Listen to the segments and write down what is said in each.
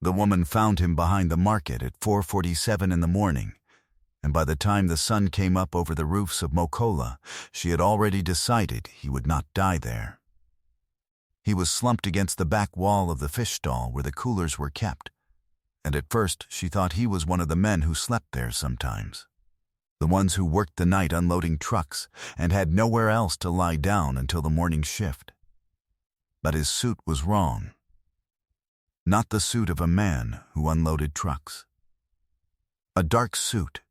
The woman found him behind the market at 4:47 in the morning, and by the time the sun came up over the roofs of Mokola, she had already decided he would not die there. He was slumped against the back wall of the fish stall where the coolers were kept, and at first she thought he was one of the men who slept there sometimes. The ones who worked the night unloading trucks and had nowhere else to lie down until the morning shift. But his suit was wrong. Not the suit of a man who unloaded trucks. A dark suit,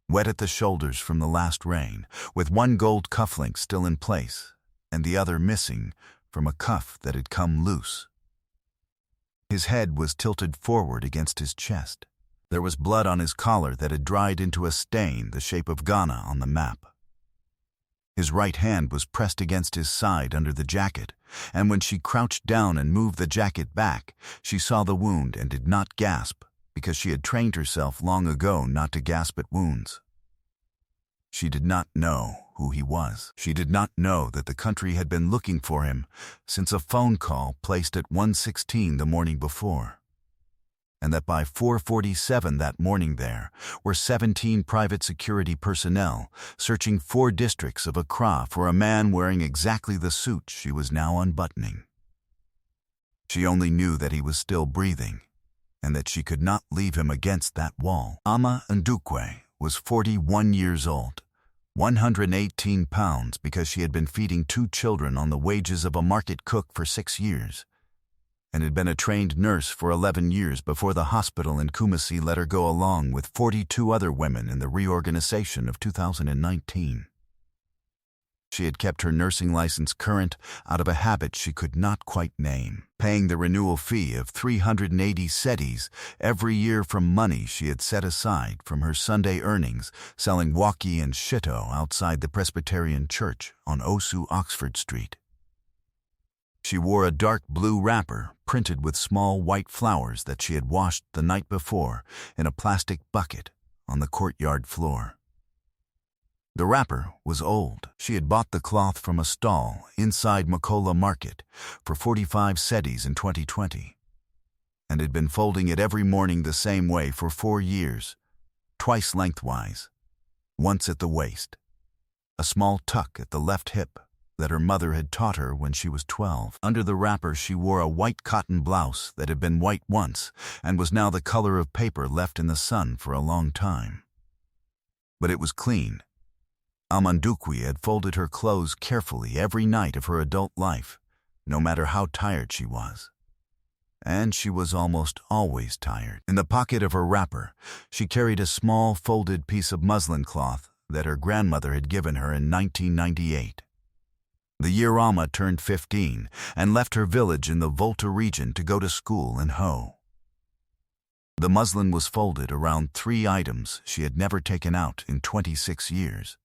wet at the shoulders from the last rain, with one gold cufflink still in place and the other missing from a cuff that had come loose. His head was tilted forward against his chest. There was blood on his collar that had dried into a stain the shape of Ghana on the map. His right hand was pressed against his side under the jacket, and when she crouched down and moved the jacket back, she saw the wound and did not gasp, because she had trained herself long ago not to gasp at wounds. She did not know who he was. She did not know that the country had been looking for him since a phone call placed at 1:16 the morning before, and that by 4:47 that morning there were 17 private security personnel searching 4 districts of Accra for a man wearing exactly the suit she was now unbuttoning. She only knew that he was still breathing, and that she could not leave him against that wall. Ama Ndukwe was 41 years old, 118 pounds because she had been feeding 2 children on the wages of a market cook for 6 years, and had been a trained nurse for 11 years before the hospital in Kumasi let her go along with 42 other women in the reorganization of 2019. She had kept her nursing license current out of a habit she could not quite name, paying the renewal fee of 380 cedis every year from money she had set aside from her Sunday earnings selling waki and shito outside the Presbyterian Church on Osu, Oxford Street. She wore a dark blue wrapper printed with small white flowers that she had washed the night before in a plastic bucket on the courtyard floor. The wrapper was old. She had bought the cloth from a stall inside Mokola Market for 45 cedis in 2020, and had been folding it every morning the same way for 4 years, twice lengthwise, once at the waist, a small tuck at the left hip that her mother had taught her when she was 12. Under the wrapper she wore a white cotton blouse that had been white once and was now the color of paper left in the sun for a long time. But it was clean. Amandukwe had folded her clothes carefully every night of her adult life, no matter how tired she was. And she was almost always tired. In the pocket of her wrapper, she carried a small folded piece of muslin cloth that her grandmother had given her in 1998. The year Amma turned 15 and left her village in the Volta region to go to school in Ho. The muslin was folded around 3 items she had never taken out in 26 years.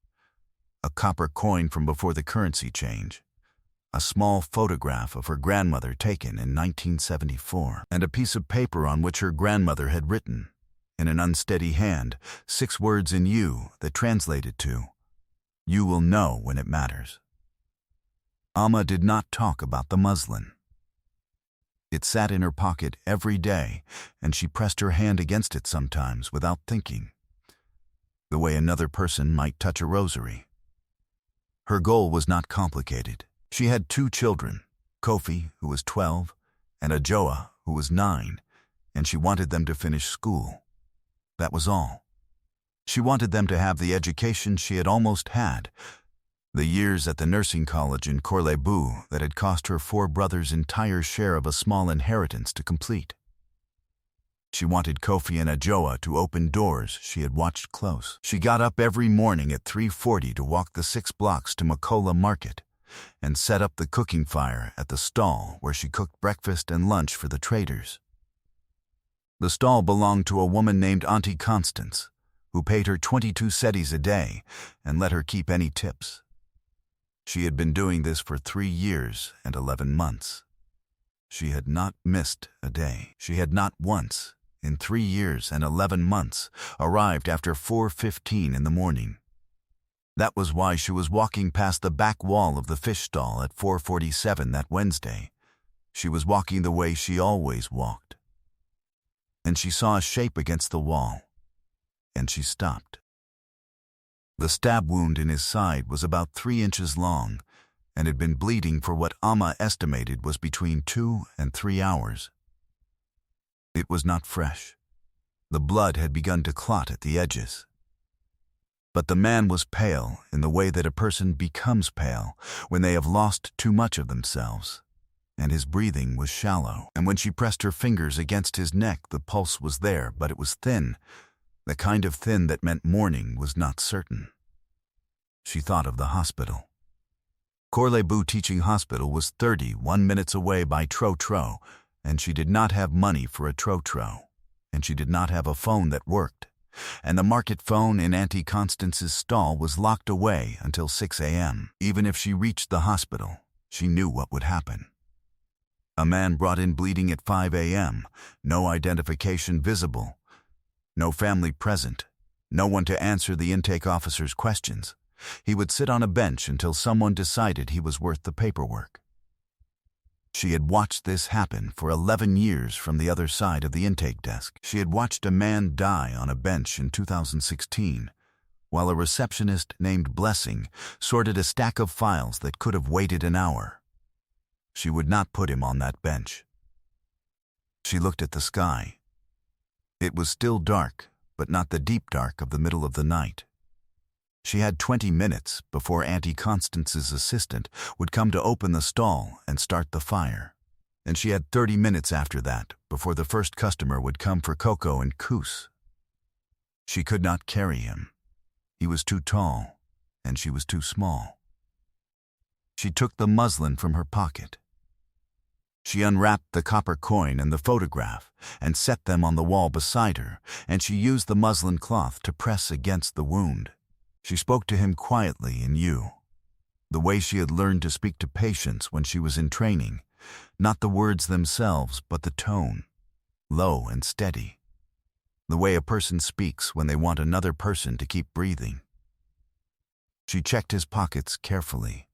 A copper coin from before the currency change, a small photograph of her grandmother taken in 1974, and a piece of paper on which her grandmother had written, in an unsteady hand, 6 words in U that translated to, "You will know when it matters." Amma did not talk about the muslin. It sat in her pocket every day, and she pressed her hand against it sometimes without thinking, the way another person might touch a rosary. Her goal was not complicated. She had 2 children, Kofi, who was 12, and Ajoa, who was 9, and she wanted them to finish school. That was all. She wanted them to have the education she had almost had, the years at the nursing college in Korlebu that had cost her 4 brothers' entire share of a small inheritance to complete. She wanted Kofi and Ajoa to open doors she had watched close. She got up every morning at 3:40 to walk the 6 blocks to Mokola Market and set up the cooking fire at the stall where she cooked breakfast and lunch for the traders. The stall belonged to a woman named Auntie Constance, who paid her 22 cedis a day and let her keep any tips. She had been doing this for 3 years and 11 months. She had not missed a day. She had not once, in 3 years and 11 months, arrived after 4:15 in the morning. That was why she was walking past the back wall of the fish stall at 4:47 that Wednesday. She was walking the way she always walked. and she saw a shape against the wall, and she stopped. The stab wound in his side was about 3 inches long and had been bleeding for what Amma estimated was between 2 and 3 hours. It was not fresh. The blood had begun to clot at the edges. But the man was pale in the way that a person becomes pale when they have lost too much of themselves, and his breathing was shallow. And when she pressed her fingers against his neck, the pulse was there, but it was thin, the kind of thin that meant morning was not certain. She thought of the hospital. Corlebu Teaching Hospital was 31 minutes away by Trotro, and she did not have money for a Trotro, and she did not have a phone that worked, and the market phone in Auntie Constance's stall was locked away until 6 a.m. Even if she reached the hospital, she knew what would happen. A man brought in bleeding at 5 a.m., no identification visible, no family present, no one to answer the intake officer's questions. He would sit on a bench until someone decided he was worth the paperwork. She had watched this happen for 11 years from the other side of the intake desk. She had watched a man die on a bench in 2016, while a receptionist named Blessing sorted a stack of files that could have waited an hour. She would not put him on that bench. She looked at the sky. It was still dark, but not the deep dark of the middle of the night. She had 20 minutes before Auntie Constance's assistant would come to open the stall and start the fire. And she had 30 minutes after that before the first customer would come for cocoa and couscous. She could not carry him. He was too tall, and she was too small. She took the muslin from her pocket. She unwrapped the copper coin and the photograph and set them on the wall beside her, and she used the muslin cloth to press against the wound. She spoke to him quietly in you, the way she had learned to speak to patients when she was in training, not the words themselves, but the tone, low and steady, the way a person speaks when they want another person to keep breathing. She checked his pockets carefully.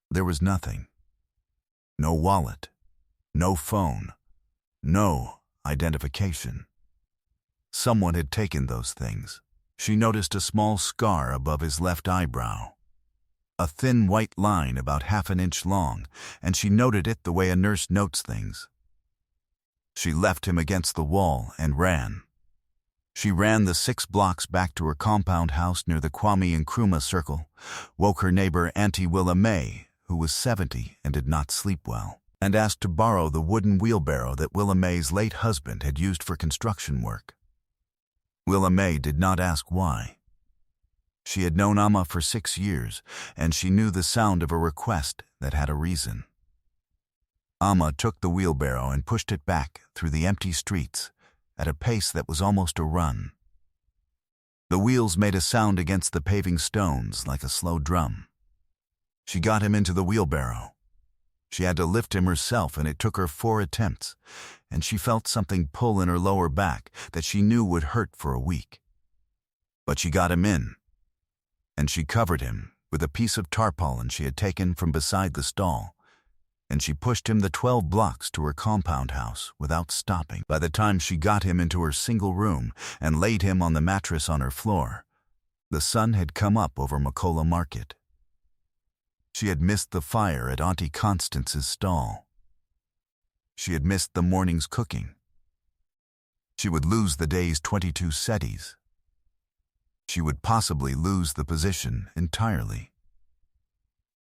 There was nothing. No wallet, no phone, no identification. Someone had taken those things. She noticed a small scar above his left eyebrow, a thin white line about 1/2 inch long, and she noted it the way a nurse notes things. She left him against the wall and ran. She ran the 6 blocks back to her compound house near the Kwame Nkrumah Circle, woke her neighbor Auntie Willa May, who was 70 and did not sleep well, and asked to borrow the wooden wheelbarrow that Willa May's late husband had used for construction work. Willa May did not ask why. She had known Amma for 6 years, and she knew the sound of a request that had a reason. Amma took the wheelbarrow and pushed it back through the empty streets at a pace that was almost a run. The wheels made a sound against the paving stones like a slow drum. She got him into the wheelbarrow. She had to lift him herself, and it took her 4 attempts, and she felt something pull in her lower back that she knew would hurt for a week. But she got him in, and she covered him with a piece of tarpaulin she had taken from beside the stall, and she pushed him the 12 blocks to her compound house without stopping. By the time she got him into her single room and laid him on the mattress on her floor, the sun had come up over Makola Market. She had missed the fire at Auntie Constance's stall. She had missed the morning's cooking. She would lose the day's 22 setties. She would possibly lose the position entirely.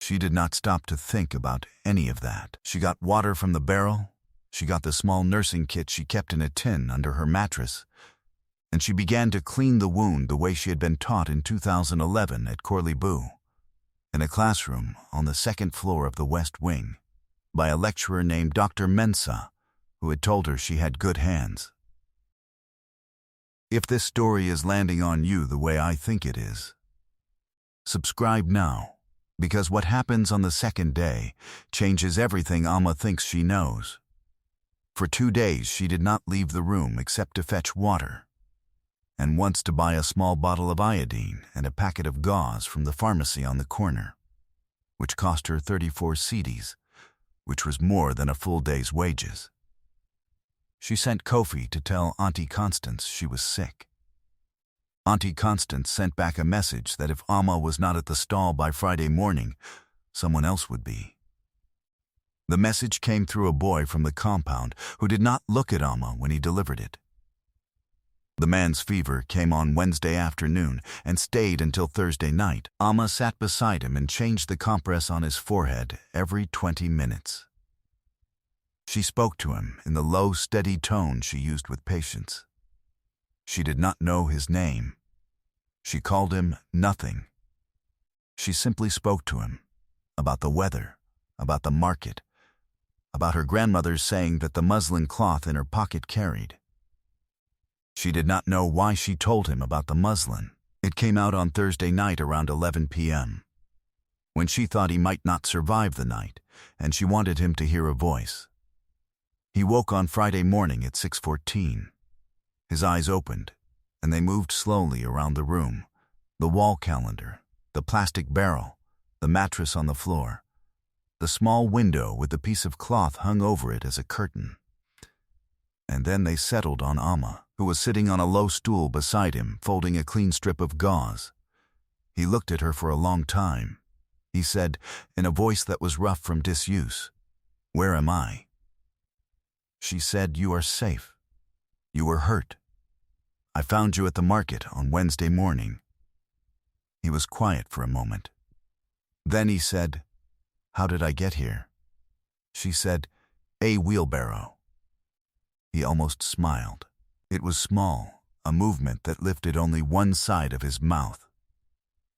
She did not stop to think about any of that. She got water from the barrel. She got the small nursing kit she kept in a tin under her mattress, and she began to clean the wound the way she had been taught in 2011 at Corlebu, in a classroom on the 2nd floor of the West Wing, by a lecturer named Dr. Mensah, who had told her she had good hands. If this story is landing on you the way I think it is, subscribe now, because what happens on the 2nd day changes everything Amma thinks she knows. For 2 days she did not leave the room except to fetch water, and once to buy a small bottle of iodine and a packet of gauze from the pharmacy on the corner, which cost her 34 cedis, which was more than a full day's wages. She sent Kofi to tell Auntie Constance she was sick. Auntie Constance sent back a message that if Amma was not at the stall by Friday morning, someone else would be. The message came through a boy from the compound who did not look at Amma when he delivered it. The man's fever came on Wednesday afternoon and stayed until Thursday night. Amma sat beside him and changed the compress on his forehead every 20 minutes. She spoke to him in the low, steady tone she used with patients. She did not know his name. She called him nothing. She simply spoke to him about the weather, about the market, about her grandmother's saying that the muslin cloth in her pocket carried. She did not know why she told him about the muslin. It came out on Thursday night around 11 p.m., when she thought he might not survive the night, and she wanted him to hear a voice. He woke on Friday morning at 6:14. His eyes opened, and they moved slowly around the room, the wall calendar, the plastic barrel, the mattress on the floor, the small window with the piece of cloth hung over it as a curtain. And then they settled on Amma, who was sitting on a low stool beside him, folding a clean strip of gauze. He looked at her for a long time. He said, in a voice that was rough from disuse, "Where am I?" She said, "You are safe. You were hurt. I found you at the market on Wednesday morning." He was quiet for a moment. Then he said, "How did I get here?" She said, "A wheelbarrow." He almost smiled. It was small, a movement that lifted only one side of his mouth.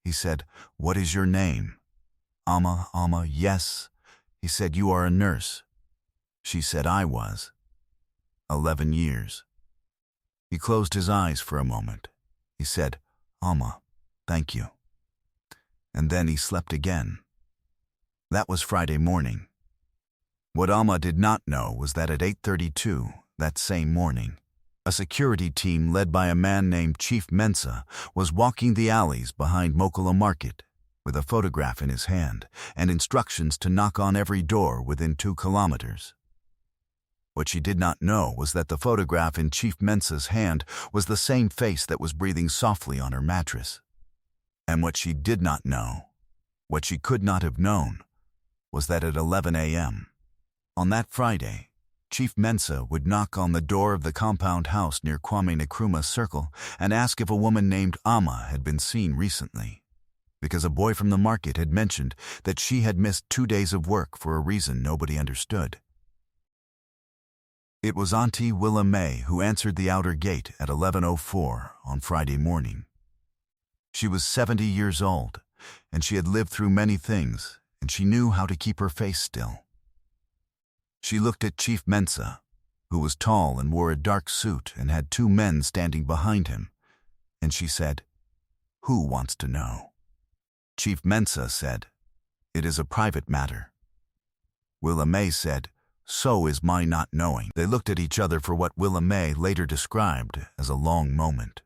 He said, "What is your name?" Amma, yes." He said, "You are a nurse." She said, "I was. 11 years. He closed his eyes for a moment. He said, "Amma, thank you." And then he slept again. That was Friday morning. What Amma did not know was that at 8:32, that same morning, a security team led by a man named Chief Mensa was walking the alleys behind Mokola Market with a photograph in his hand and instructions to knock on every door within 2 kilometers. What she did not know was that the photograph in Chief Mensa's hand was the same face that was breathing softly on her mattress. And what she did not know, what she could not have known, was that at 11 a.m., on that Friday, Chief Mensa would knock on the door of the compound house near Kwame Nkrumah Circle and ask if a woman named Amma had been seen recently, because a boy from the market had mentioned that she had missed 2 days of work for a reason nobody understood. It was Auntie Willa May who answered the outer gate at 11:04 on Friday morning. She was 70 years old, and she had lived through many things, and she knew how to keep her face still. She looked at Chief Mensa, who was tall and wore a dark suit and had 2 men standing behind him, and she said, "Who wants to know?" Chief Mensa said, "It is a private matter." Willa May said, "So is my not knowing." They looked at each other for what Willa May later described as a long moment.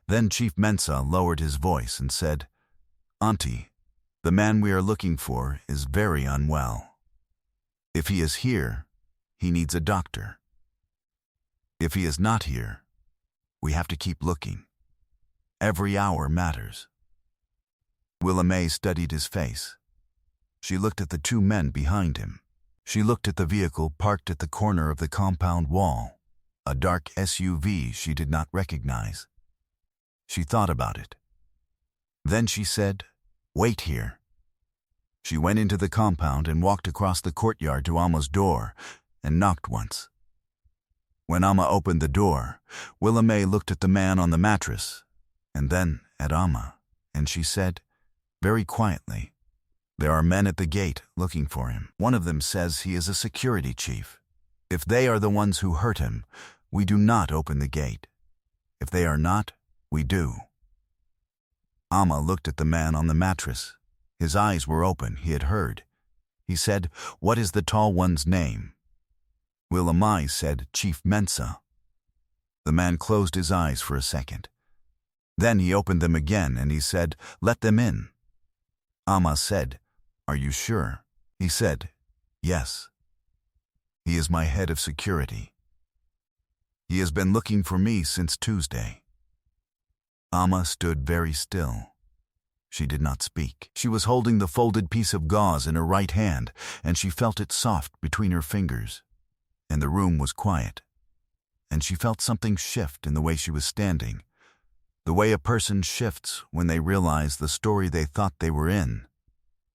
Then Chief Mensa lowered his voice and said, "Auntie, the man we are looking for is very unwell. If he is here, he needs a doctor. If he is not here, we have to keep looking. Every hour matters." Willa May studied his face. She looked at the 2 men behind him. She looked at the vehicle parked at the corner of the compound wall, a dark SUV she did not recognize. She thought about it. Then she said, "Wait here." She went into the compound and walked across the courtyard to Amma's door and knocked once. When Amma opened the door, Willa May looked at the man on the mattress and then at Amma, and she said, very quietly, "There are men at the gate looking for him. One of them says he is a security chief. If they are the ones who hurt him, we do not open the gate. If they are not, we do." Amma looked at the man on the mattress. His eyes were open, he had heard. He said, "What is the tall one's name?" Willa May said, "Chief Mensa." The man closed his eyes for a second. Then he opened them again and he said, "Let them in." Amma said, "Are you sure?" He said, "Yes. He is my head of security." He has been looking for me since Tuesday." Amma stood very still. She did not speak. She was holding the folded piece of gauze in her right hand, and she felt it soft between her fingers. And the room was quiet. And she felt something shift in the way she was standing, the way a person shifts when they realize the story they thought they were in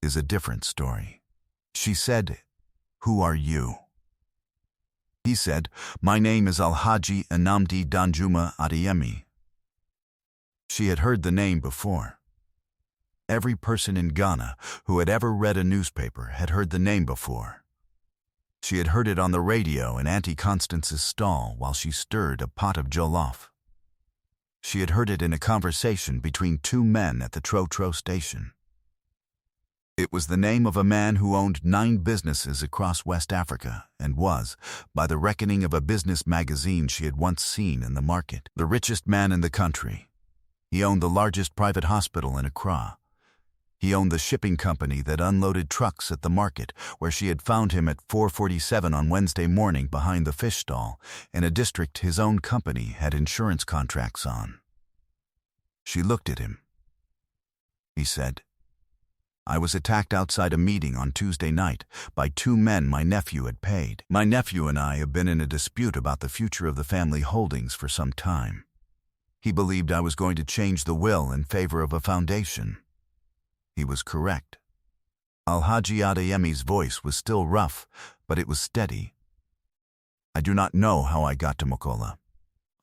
is a different story. She said, "Who are you?" He said, "My name is Alhaji Nnamdi Danjuma Adeyemi." She had heard the name before. Every person in Ghana who had ever read a newspaper had heard the name before. She had heard it on the radio in Auntie Constance's stall while she stirred a pot of jollof. She had heard it in a conversation between two men at the Trotro station. It was the name of a man who owned 9 businesses across West Africa and was, by the reckoning of a business magazine she had once seen in the market, the richest man in the country. He owned the largest private hospital in Accra. He owned the shipping company that unloaded trucks at the market, where she had found him at 4:47 on Wednesday morning behind the fish stall, in a district his own company had insurance contracts on. She looked at him. He said, "I was attacked outside a meeting on Tuesday night by 2 men my nephew had paid. My nephew and I have been in a dispute about the future of the family holdings for some time. He believed I was going to change the will in favor of a foundation." He was correct. Alhaji Adeyemi's voice was still rough, but it was steady. "I do not know how I got to Mokola.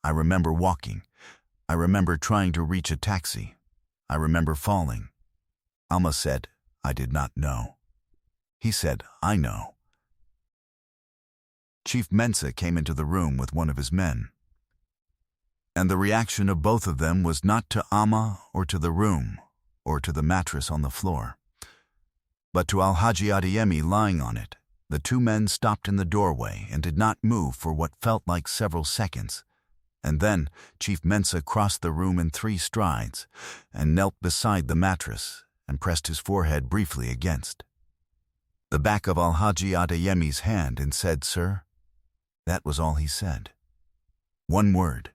I remember walking. I remember trying to reach a taxi. I remember falling." Amma said, "I did not know." He said, "I know." Chief Mensa came into the room with one of his men. And the reaction of both of them was not to Amma or to the room, or to the mattress on the floor, but to Alhaji Adeyemi lying on it. The 2 men stopped in the doorway and did not move for what felt like several seconds, and then Chief Mensa crossed the room in 3 strides and knelt beside the mattress and pressed his forehead briefly against the back of Alhaji Adeyemi's hand and said, "Sir." That was all he said. One word.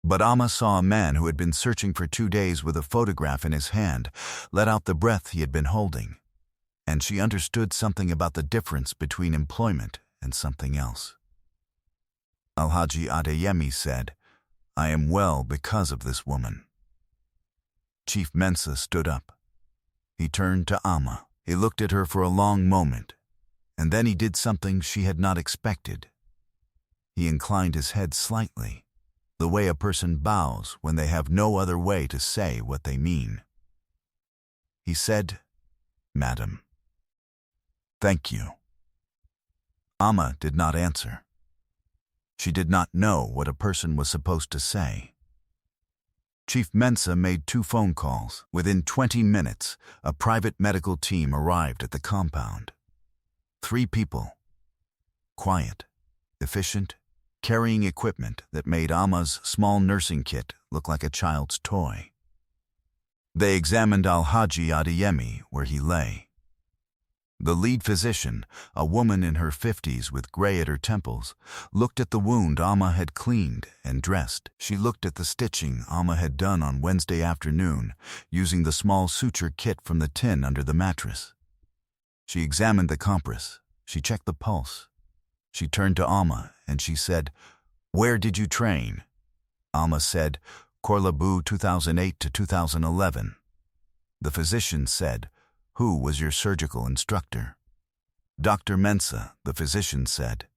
But Amma saw a man who had been searching for 2 days with a photograph in his hand let out the breath he had been holding, and she understood something about the difference between employment and something else. Alhaji Adeyemi said, "I am well because of this woman." Chief Mensa stood up. He turned to Amma. He looked at her for a long moment, and then he did something she had not expected. He inclined his head slightly, the way a person bows when they have no other way to say what they mean. He said, "Madam." "Thank you." Amma did not answer. She did not know what a person was supposed to say. Chief Mensa made 2 phone calls. Within 20 minutes, a private medical team arrived at the compound. 3 people. Quiet, efficient, carrying equipment that made Amma's small nursing kit look like a child's toy. They examined Alhaji Adeyemi where he lay. The lead physician, a woman in her 50s with gray at her temples, looked at the wound Amma had cleaned and dressed. She looked at the stitching Amma had done on Wednesday afternoon, using the small suture kit from the tin under the mattress. She examined the compress. She checked the pulse. She turned to Amma and she said, "Where did you train?" Amma said, "Korlabu 2008 to 2011. The physician said, "Who was your surgical instructor?" "Dr. Mensa," the physician said.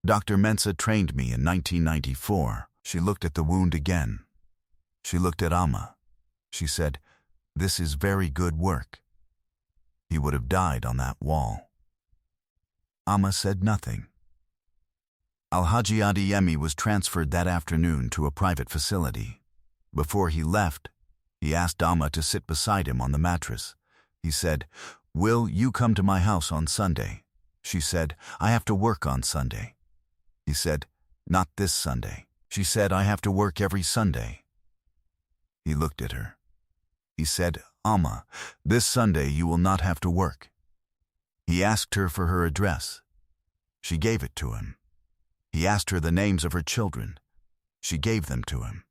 "Dr. Mensa trained me in 1994. She looked at the wound again. She looked at Amma. She said, "This is very good work." He would have died on that wall. Amma said nothing. Alhaji Adeyemi was transferred that afternoon to a private facility. Before he left, he asked Amma to sit beside him on the mattress. He said, "Will you come to my house on Sunday?" She said, "I have to work on Sunday." He said, "Not this Sunday." She said, "I have to work every Sunday." He looked at her. He said, "Amma, this Sunday you will not have to work." He asked her for her address. She gave it to him. He asked her the names of her children. She gave them to him.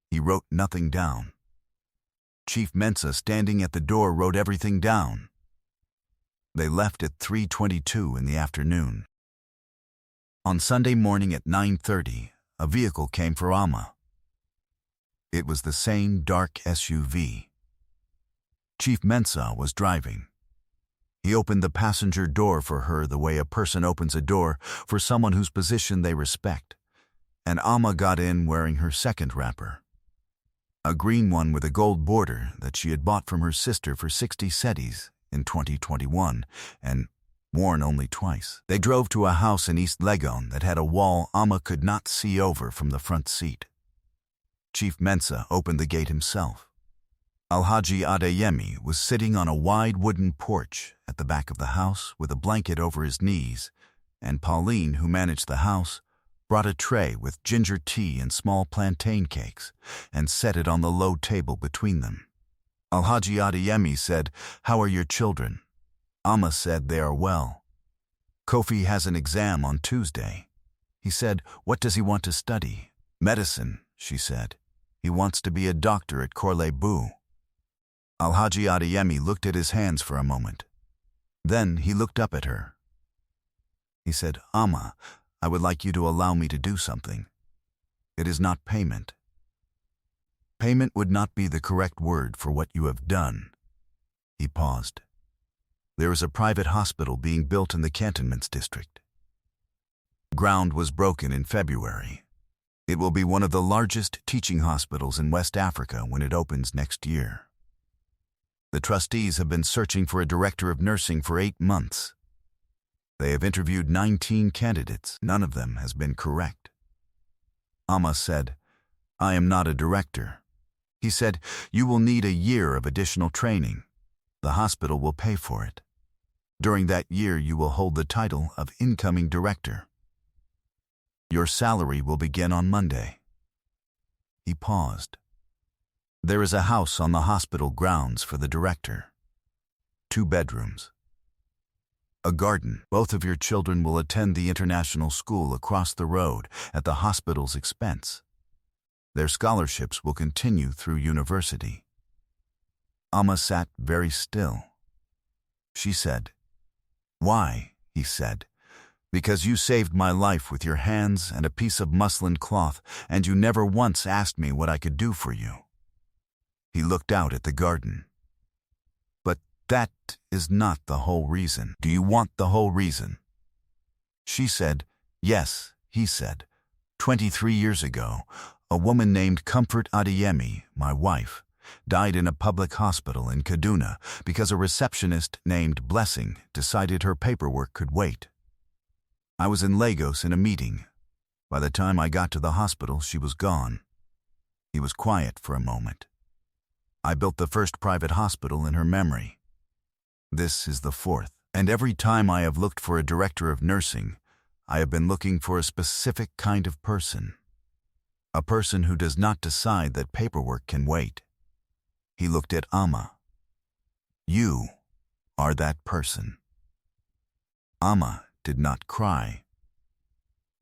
He wrote nothing down. Chief Mensa, standing at the door, wrote everything down. They left at 3:22 in the afternoon. On Sunday morning at 9:30, a vehicle came for Amma. It was the same dark SUV. Chief Mensa was driving. He opened the passenger door for her the way a person opens a door for someone whose position they respect, and Amma got in wearing her second wrapper, a green one with a gold border that she had bought from her sister for 60 cedis in 2021 and worn only twice. They drove to a house in East Legon that had a wall Amma could not see over from the front seat. Chief Mensa opened the gate himself. Alhaji Adeyemi was sitting on a wide wooden porch at the back of the house with a blanket over his knees, and Pauline, who managed the house, brought a tray with ginger tea and small plantain cakes and set it on the low table between them. Alhaji Adeyemi said, "How are your children?" Amma said they are well. Kofi has an exam on Tuesday. He said, "What does he want to study?" "Medicine," she said. "He wants to be a doctor at Korle-Bu." Alhaji Adeyemi looked at his hands for a moment. Then he looked up at her. He said, "Amma, I would like you to allow me to do something. It is not payment. Payment would not be the correct word for what you have done." He paused. "There is a private hospital being built in the cantonments district. Ground was broken in February. It will be one of the largest teaching hospitals in West Africa when it opens next year. The trustees have been searching for a director of nursing for 8 months. They have interviewed 19 candidates. None of them has been correct." Amma said, "I am not a director." He said, "You will need a year of additional training. The hospital will pay for it. During that year, you will hold the title of incoming director. Your salary will begin on Monday." He paused. "There is a house on the hospital grounds for the director. 2 bedrooms. A garden. Both of your children will attend the international school across the road at the hospital's expense. Their scholarships will continue through university." Amma sat very still. She said, "Why?" he said. "Because you saved my life with your hands and a piece of muslin cloth, and you never once asked me what I could do for you." He looked out at the garden. "But that is not the whole reason. Do you want the whole reason?" She said, "Yes," he said. 23 years ago, a woman named Comfort Adeyemi, my wife, died in a public hospital in Kaduna because a receptionist named Blessing decided her paperwork could wait. I was in Lagos in a meeting. By the time I got to the hospital, she was gone." He was quiet for a moment. "I built the first private hospital in her memory. This is the 4th. And every time I have looked for a director of nursing, I have been looking for a specific kind of person. A person who does not decide that paperwork can wait." He looked at Amma. "You are that person." Amma did not cry.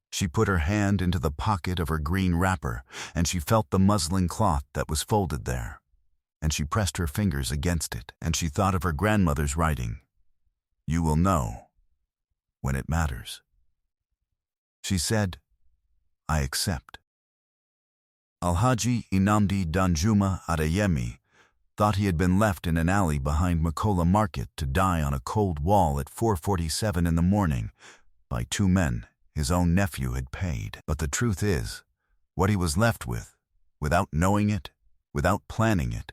She put her hand into the pocket of her green wrapper, and she felt the muslin cloth that was folded there, and she pressed her fingers against it, and she thought of her grandmother's writing, "You will know when it matters." She said, "I accept." Alhaji Inamdi Danjuma Adeyemi thought he had been left in an alley behind Makola Market to die on a cold wall at 4:47 in the morning by 2 men his own nephew had paid. But the truth is, what he was left with, without knowing it, without planning it,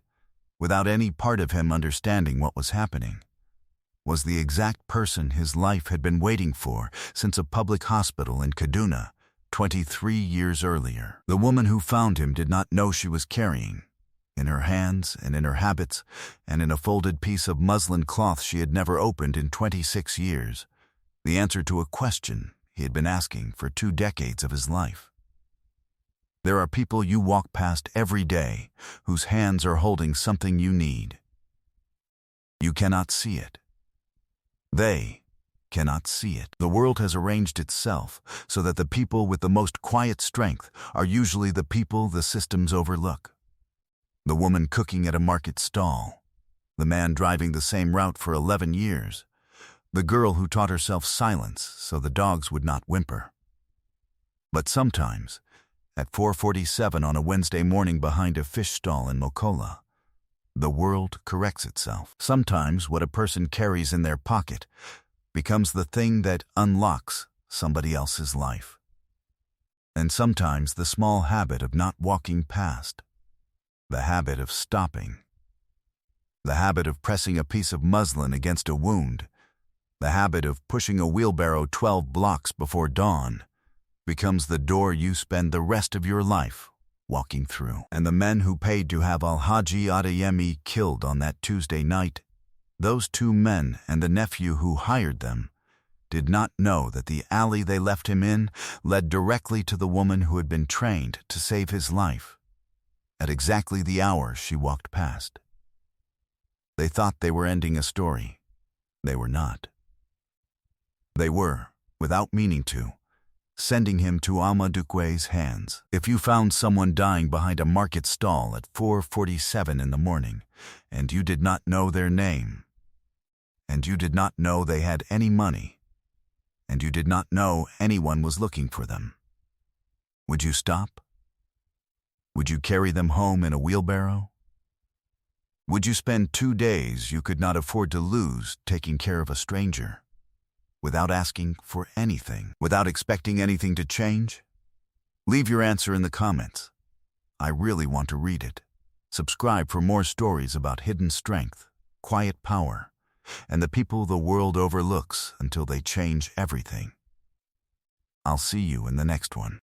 without any part of him understanding what was happening, was the exact person his life had been waiting for since a public hospital in Kaduna 23 years earlier. The woman who found him did not know she was carrying, in her hands and in her habits, and in a folded piece of muslin cloth she had never opened in 26 years, the answer to a question he had been asking for 2 decades of his life. There are people you walk past every day whose hands are holding something you need. You cannot see it. They cannot see it. The world has arranged itself so that the people with the most quiet strength are usually the people the systems overlook. The woman cooking at a market stall, the man driving the same route for 11 years, the girl who taught herself silence so the dogs would not whimper. But sometimes, at 4:47 on a Wednesday morning behind a fish stall in Mokola, the world corrects itself. Sometimes what a person carries in their pocket becomes the thing that unlocks somebody else's life. And sometimes the small habit of not walking past, the habit of stopping, the habit of pressing a piece of muslin against a wound, the habit of pushing a wheelbarrow 12 blocks before dawn, becomes the door you spend the rest of your life walking through. And the men who paid to have Alhaji Adeyemi killed on that Tuesday night, those two men and the nephew who hired them, did not know that the alley they left him in led directly to the woman who had been trained to save his life, at exactly the hour she walked past. They thought they were ending a story. They were not. They were, without meaning to, sending him to Amadukwe's hands. If you found someone dying behind a market stall at 4:47 in the morning, and you did not know their name, and you did not know they had any money, and you did not know anyone was looking for them, would you stop? Would you carry them home in a wheelbarrow? Would you spend 2 days you could not afford to lose taking care of a stranger, without asking for anything, without expecting anything to change? Leave your answer in the comments. I really want to read it. Subscribe for more stories about hidden strength, quiet power, and the people the world overlooks until they change everything. I'll see you in the next one.